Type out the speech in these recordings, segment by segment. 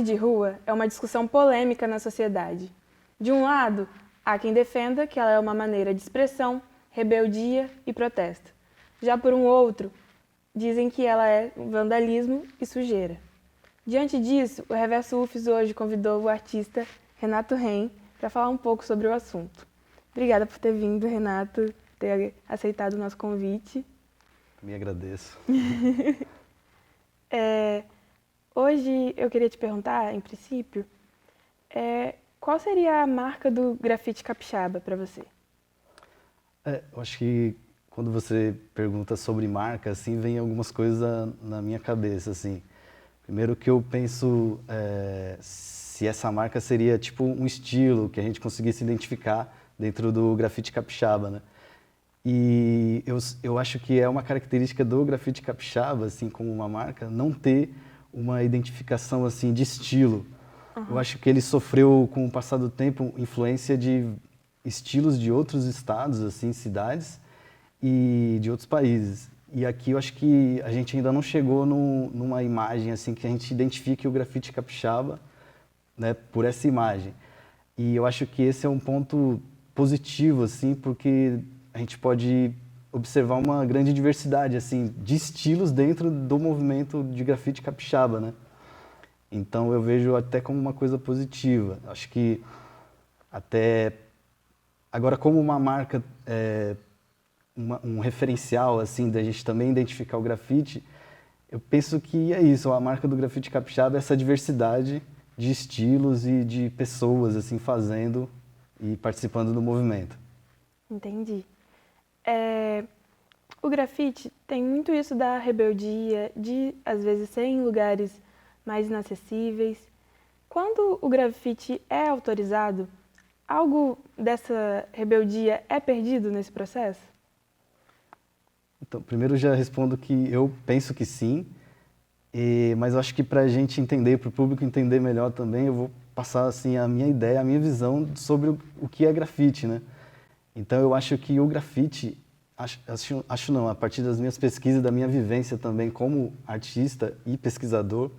arte de rua é uma discussão polêmica na sociedade. De um lado, há quem defenda que ela é uma maneira de expressão, rebeldia e protesto. Já por um outro, dizem que ela é vandalismo e sujeira. Diante disso, o Reverso UFES hoje convidou o artista Renato Reim para falar um pouco sobre o assunto. Obrigada por ter vindo, Renato, ter aceitado o nosso convite. Me agradeço. Hoje eu queria te perguntar, em princípio, qual seria a marca do grafite capixaba para você? Eu acho que quando você pergunta sobre marca, assim, vem algumas coisas na minha cabeça, assim. Primeiro que eu penso se essa marca seria tipo um estilo que a gente conseguisse identificar dentro do grafite capixaba, né? E eu acho que é uma característica do grafite capixaba, assim como uma marca, não ter uma identificação assim de estilo. Eu acho que ele sofreu, com o passar do tempo, influência de estilos de outros estados, assim, cidades e de outros países. E aqui eu acho que a gente ainda não chegou numa imagem assim que a gente identifique o grafite capixaba, né, por essa imagem. E eu acho que esse é um ponto positivo, assim, porque a gente pode observar uma grande diversidade, assim, de estilos dentro do movimento de grafite capixaba, né? Então eu vejo até como uma coisa positiva. Acho que até agora como uma marca, um referencial, assim, da gente também identificar o grafite, eu penso que é isso, a marca do grafite capixaba é essa diversidade de estilos e de pessoas assim fazendo e participando do movimento. Entendi. O grafite tem muito isso da rebeldia, de às vezes ser em lugares mais inacessíveis. Quando o grafite é autorizado, algo dessa rebeldia é perdido nesse processo? Então, primeiro eu já respondo que eu penso que sim, mas eu acho que para a gente entender, para o público entender melhor também, eu vou passar assim a minha ideia, a minha visão sobre o que é grafite, né? Então eu acho que o grafite, acho não, a partir das minhas pesquisas, da minha vivência também como artista e pesquisador,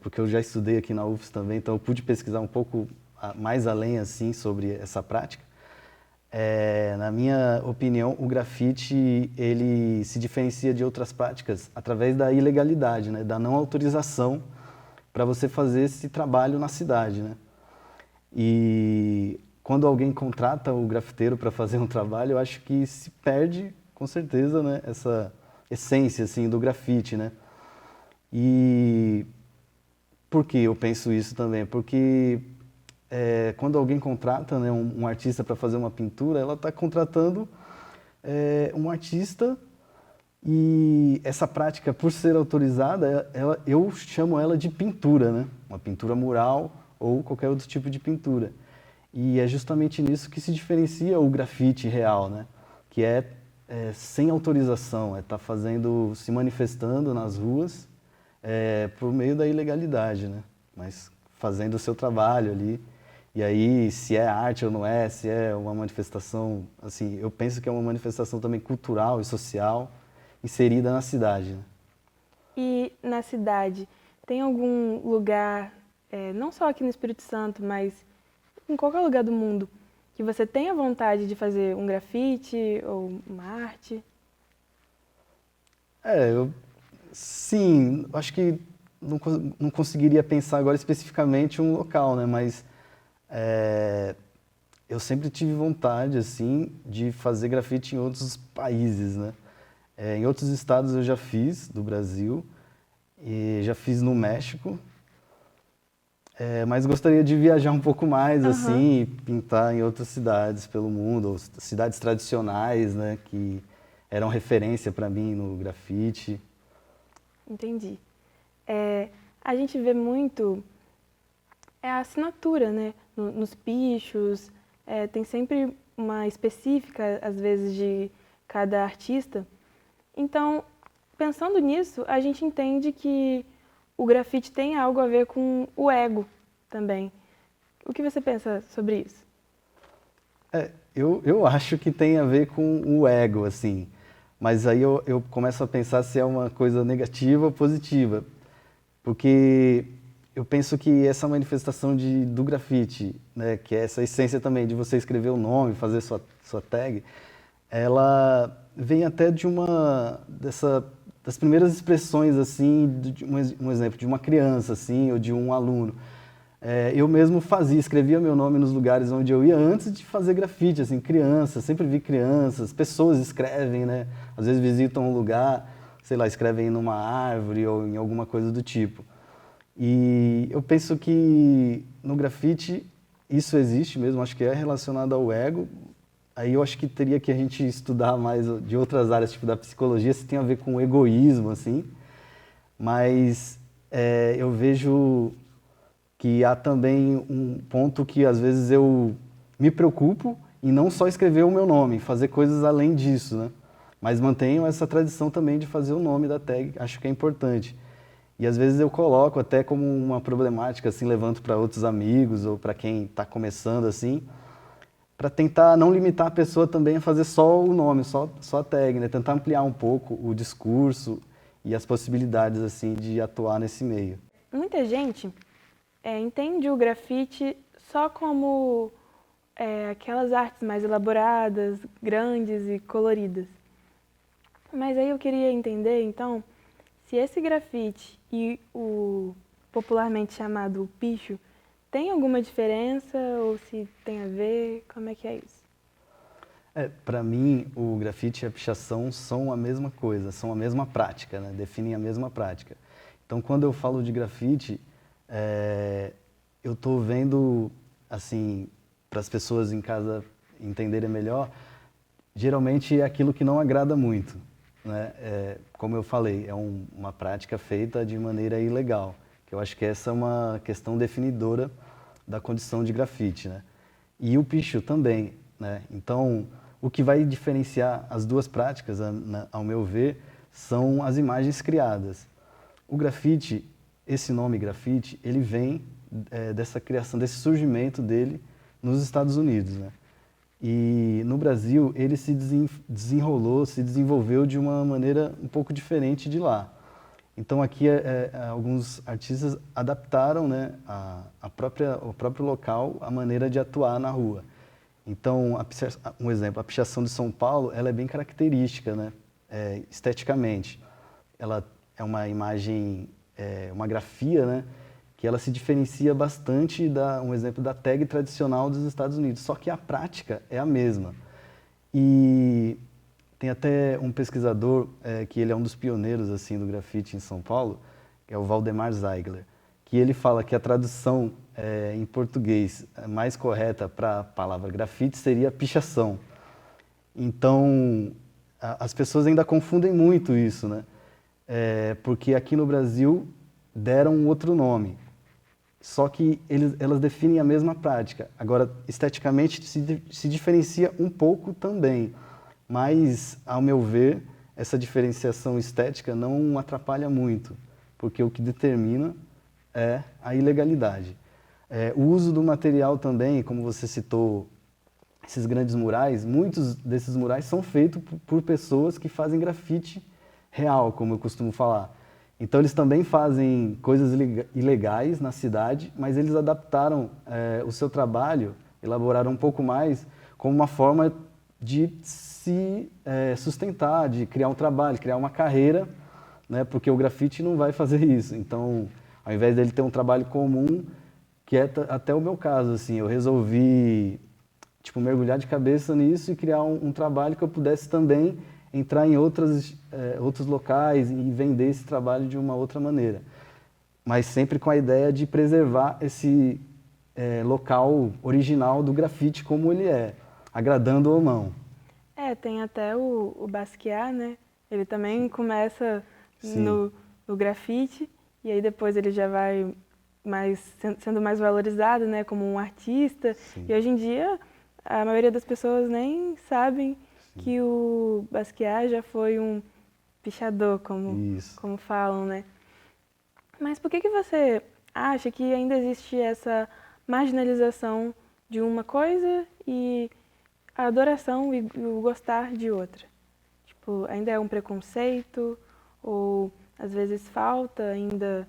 porque eu já estudei aqui na UFES também, então eu pude pesquisar um pouco mais além assim sobre essa prática. Na minha opinião, o grafite ele se diferencia de outras práticas através da ilegalidade, né, da não autorização para você fazer esse trabalho na cidade, né? E quando alguém contrata o grafiteiro para fazer um trabalho, eu acho que se perde, com certeza, né, essa essência assim do grafite, né? E por que eu penso isso também? Porque quando alguém contrata, né, um artista para fazer uma pintura, ela está contratando um artista e essa prática, por ser autorizada, eu chamo ela de pintura, né? Uma pintura mural ou qualquer outro tipo de pintura. E é justamente nisso que se diferencia o grafite real, né? Que sem autorização, estar fazendo, se manifestando nas ruas por meio da ilegalidade, né? Mas fazendo o seu trabalho ali. E aí, se é arte ou não é, se é uma manifestação, assim, eu penso que é uma manifestação também cultural e social inserida na cidade, né? E na cidade, tem algum lugar, não só aqui no Espírito Santo, mas em qualquer lugar do mundo, que você tenha vontade de fazer um grafite ou uma arte? Sim, acho que não conseguiria pensar agora especificamente um local, né? Mas eu sempre tive vontade, assim, de fazer grafite em outros países, né? Em outros estados eu já fiz, do Brasil, e já fiz no México, mas gostaria de viajar um pouco mais, assim, e pintar em outras cidades pelo mundo, ou cidades tradicionais, né, que eram referência para mim no grafite. Entendi. A gente vê muito a assinatura, né? Nos pichos, tem sempre uma específica, às vezes, de cada artista. Então, pensando nisso, a gente entende que o grafite tem algo a ver com o ego também. O que você pensa sobre isso? Eu acho que tem a ver com o ego, assim, mas aí eu começo a pensar se é uma coisa negativa ou positiva, porque eu penso que essa manifestação do grafite, né, que é essa essência também de você escrever o nome, fazer sua tag, ela vem até das primeiras expressões, assim, um exemplo, de uma criança, assim, ou de um aluno. Eu mesmo escrevia meu nome nos lugares onde eu ia antes de fazer grafite, assim, criança, sempre vi crianças, pessoas escrevem, né, às vezes visitam um lugar, sei lá, escrevem numa árvore ou em alguma coisa do tipo. E eu penso que no grafite isso existe mesmo, acho que é relacionado ao ego. Aí eu acho que teria que a gente estudar mais de outras áreas, tipo da psicologia, se tem a ver com o egoísmo, assim. Mas eu vejo que há também um ponto que às vezes eu me preocupo em não só escrever o meu nome, fazer coisas além disso, né? Mas mantenho essa tradição também de fazer o nome da tag, acho que é importante. E às vezes eu coloco até como uma problemática, assim, levanto para outros amigos ou para quem está começando, assim, para tentar não limitar a pessoa também a fazer só o nome, só a tag, né? Tentar ampliar um pouco o discurso e as possibilidades, assim, de atuar nesse meio. Muita gente entende o grafite só como aquelas artes mais elaboradas, grandes e coloridas. Mas aí eu queria entender, então, se esse grafite e o popularmente chamado picho tem alguma diferença ou se tem a ver, como é que é isso? Para mim, o grafite e a pichação são a mesma coisa, são a mesma prática, né? Definem a mesma prática. Então, quando eu falo de grafite, eu estou vendo, assim, para as pessoas em casa entenderem melhor, geralmente é aquilo que não agrada muito, né? Como eu falei, é uma prática feita de maneira ilegal, que eu acho que essa é uma questão definidora da condição de grafite, né? E o picho também, né? Então, o que vai diferenciar as duas práticas, ao meu ver, são as imagens criadas. O grafite, esse nome grafite, ele vem dessa criação, desse surgimento dele nos Estados Unidos, né? E no Brasil ele se desenrolou, se desenvolveu de uma maneira um pouco diferente de lá. Então aqui alguns artistas adaptaram, né, o próprio local, a maneira de atuar na rua. Então, um exemplo, a pichação de São Paulo, ela é bem característica, né, esteticamente. Ela é uma imagem, uma grafia, né, que ela se diferencia bastante um exemplo da tag tradicional dos Estados Unidos, só que a prática é a mesma. E tem até um pesquisador que ele é um dos pioneiros assim do grafite em São Paulo, que é o Valdemar Zeigler, que ele fala que a tradução em português mais correta para a palavra grafite seria pichação. Então, as pessoas ainda confundem muito isso, né? Porque aqui no Brasil deram um outro nome. Só que elas definem a mesma prática. Agora, esteticamente, se diferencia um pouco também. Mas, ao meu ver, essa diferenciação estética não atrapalha muito, porque o que determina é a ilegalidade. O uso do material também, como você citou, esses grandes murais, muitos desses murais são feitos por pessoas que fazem grafite real, como eu costumo falar. Então eles também fazem coisas ilegais na cidade, mas eles adaptaram o seu trabalho, elaboraram um pouco mais como uma forma de se sustentar, de criar um trabalho, criar uma carreira, né, porque o grafite não vai fazer isso. Então, ao invés dele ter um trabalho comum, que é até o meu caso, assim, eu resolvi tipo, mergulhar de cabeça nisso e criar um trabalho que eu pudesse também entrar em outros locais e vender esse trabalho de uma outra maneira. Mas sempre com a ideia de preservar esse local original do grafite como ele é, agradando ou não. Tem até o Basquiat, né? Ele também começa Sim. no grafite e aí depois ele já vai sendo mais valorizado, né, como um artista. Sim. E hoje em dia a maioria das pessoas nem sabem Sim. que o Basquiat já foi um pichador, como falam, né? Mas por que você acha que ainda existe essa marginalização de uma coisa e a adoração e o gostar de outra? Tipo, ainda é um preconceito ou às vezes falta ainda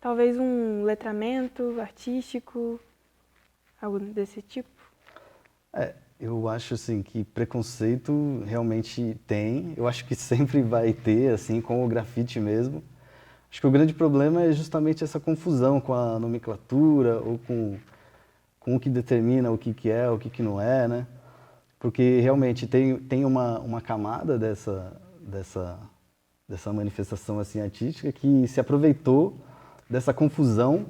talvez um letramento artístico, algo desse tipo? Eu acho assim que preconceito realmente tem, eu acho que sempre vai ter, assim, com o grafite mesmo. Acho que o grande problema é justamente essa confusão com a nomenclatura ou com o que determina o que é, o que não é, né? Porque realmente tem uma camada dessa manifestação assim, artística que se aproveitou dessa confusão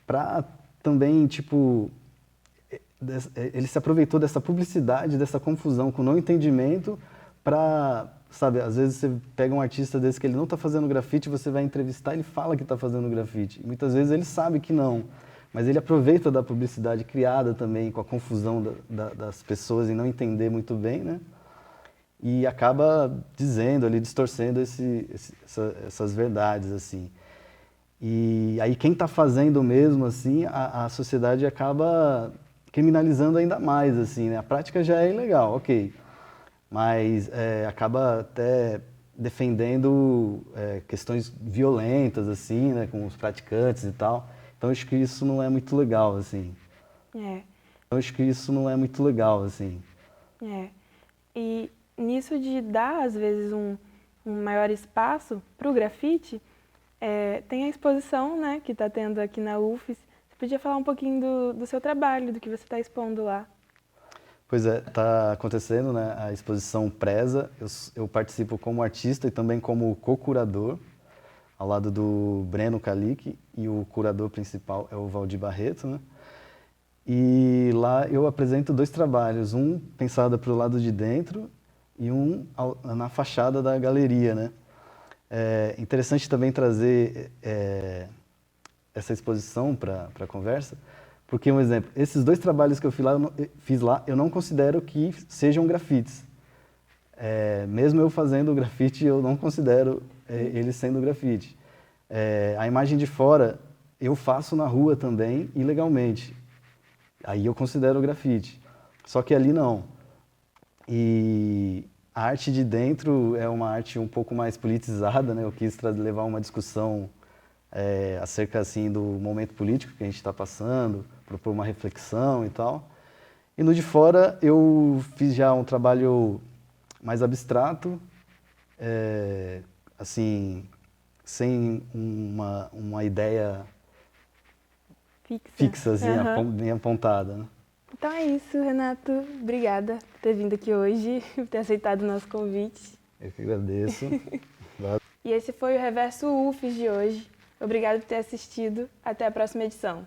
para também, tipo, ele se aproveitou dessa publicidade, dessa confusão com não entendimento para, sabe, às vezes você pega um artista desse que ele não está fazendo grafite, você vai entrevistar, ele fala que está fazendo grafite. E muitas vezes ele sabe que não, mas ele aproveita da publicidade criada também com a confusão das pessoas em não entender muito bem, né? E acaba dizendo ali, distorcendo essas verdades, assim. E aí quem está fazendo mesmo, assim, a sociedade acaba criminalizando ainda mais, assim, né? A prática já é ilegal, ok, mas acaba até defendendo questões violentas, assim, né, com os praticantes e tal. Então acho que isso não é muito legal, assim. É, Então acho que isso não é muito legal, assim. é. E nisso de dar, às vezes, um maior espaço para o grafite, tem a exposição, né, que está tendo aqui na UFES. Você podia falar um pouquinho do seu trabalho, do que você está expondo lá? Pois é, está acontecendo, né, a exposição Preza. Eu participo como artista e também como co-curador, ao lado do Breno Kalik, e o curador principal é o Valdir Barreto, né? E lá eu apresento 2 trabalhos, um pensado para o lado de dentro e um na fachada da galeria, né? É interessante também trazer essa exposição para a conversa, porque, um exemplo, esses 2 trabalhos que eu fiz lá, eu não considero que sejam grafites. Mesmo eu fazendo grafite, eu não considero eles sendo grafite. A imagem de fora eu faço na rua também, ilegalmente. Aí eu considero grafite. Só que ali não. E a arte de dentro é uma arte um pouco mais politizada, né? Eu quis levar uma discussão acerca assim do momento político que a gente está passando, propor uma reflexão e tal. E no de fora eu fiz já um trabalho mais abstrato, assim, sem uma ideia fixa, assim, Aham. bem apontada, né? Então é isso, Renato. Obrigada por ter vindo aqui hoje, por ter aceitado o nosso convite. Eu que agradeço. E esse foi o Reverso UFES de hoje. Obrigada por ter assistido. Até a próxima edição.